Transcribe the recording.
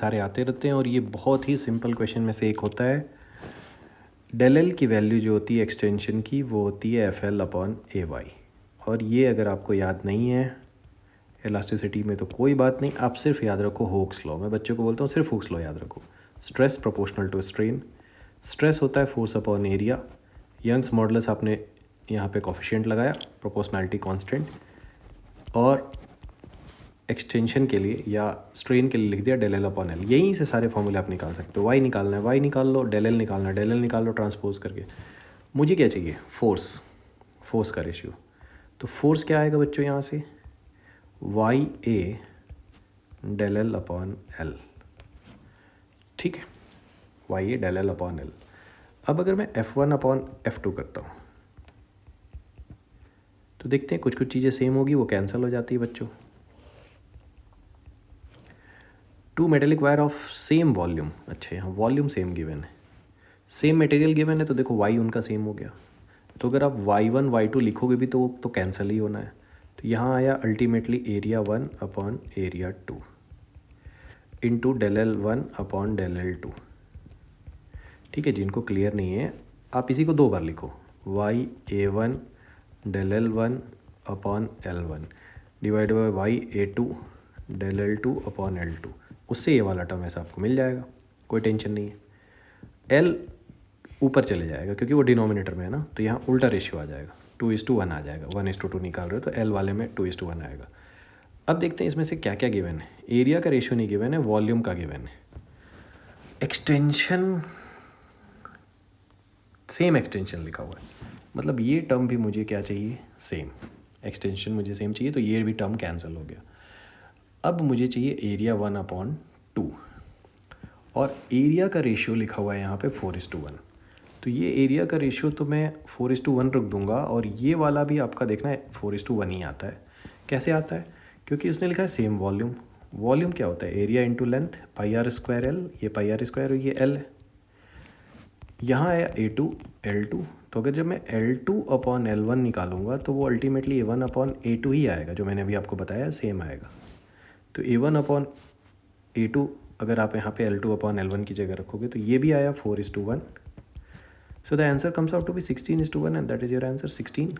सारे आते रहते हैं और ये बहुत ही सिंपल क्वेश्चन में से एक होता है। डेल एल की वैल्यू जो होती है एक्सटेंशन की वो होती है एफ एल अपॉन ए वाई, और ये अगर आपको याद नहीं है इलास्टिसिटी में तो कोई बात नहीं, आप सिर्फ याद रखो हुक्स लॉ। मैं बच्चों को बोलता हूँ सिर्फ हुक्स लॉ याद रखो। Stress proportional to strain, stress होता है force upon area, Young's modulus आपने यहाँ पे कोफिशिएंट लगाया, प्रोपोर्शनैलिटी कांस्टेंट, और एक्सटेंशन के लिए या स्ट्रेन के लिए लिख दिया डेल एल अपॉन एल। यहीं से सारे फॉर्मूले आप निकाल सकते हो। वाई निकालना है वाई निकाल लो, डेल एल निकालना है डेल एल निकाल लो ट्रांसपोज करके। मुझे क्या चाहिए, फोर्स, फोर्स का रेशियो। तो फोर्स क्या आएगा बच्चों यहाँ से, वाई ए डेल एल अपॉन एल, ठीक है, वाई ए डेल एल अपॉन एल। अब अगर मैं F1 अपॉन F2 करता हूँ तो देखते हैं कुछ कुछ चीज़ें सेम होगी, वो कैंसिल हो जाती है बच्चों। Two metallic wire of same volume, अच्छा यहाँ वॉल्यूम सेम गिवन है, सेम मटेरियल गिवन है, तो देखो वाई उनका सेम हो गया। तो अगर आप y1 y2 लिखोगे भी तो कैंसिल ही होना है। तो यहाँ आया ultimately area 1 upon area 2 into del L 1 upon del L 2। ठीक है, जिनको क्लियर नहीं है आप इसी को दो बार लिखो, Y A one del L 1 upon L 1 divide by Y A 2 del L 2 upon L 2। उससे ये वाला टर्म ऐसा आपको मिल जाएगा, कोई टेंशन नहीं है। एल ऊपर चले जाएगा क्योंकि वो डिनोमिनेटर में है ना, तो यहाँ उल्टा रेशियो आ जाएगा, 2:1 आ जाएगा। 1:2 निकाल रहे हो तो एल वाले में 2:1 आएगा। अब देखते हैं इसमें से क्या क्या गिवन है। एरिया का रेशियो नहीं गिवन है, वॉल्यूम का गिवन है। एक्सटेंशन, सेम एक्सटेंशन लिखा हुआ है, मतलब ये टर्म भी मुझे क्या चाहिए, सेम एक्सटेंशन मुझे सेम चाहिए, तो ये भी टर्म कैंसिल हो गया। अब मुझे चाहिए एरिया 1/2, और एरिया का रेशियो लिखा हुआ है यहाँ पे 4:1। तो ये एरिया का रेशियो तो मैं 4:1 रख दूंगा, और ये वाला भी आपका देखना है 4:1 ही आता है। कैसे आता है, क्योंकि इसने लिखा है सेम वॉल्यूम। वॉल्यूम क्या होता है, area into length, πr² L, ये πr² और ये एल है। यहाँ आया A2 L2, तो अगर जब मैं L2 अपॉन L1 निकालूंगा तो वो अल्टीमेटली A1 अपॉन A2 ही आएगा, जो मैंने अभी आपको बताया सेम आएगा। तो A1 अपॉन A2 अगर आप यहाँ पे L2 अपॉन L1 की जगह रखोगे तो ये भी आया 4:1। So the answer comes out to be 16:1 and that is your answer 16।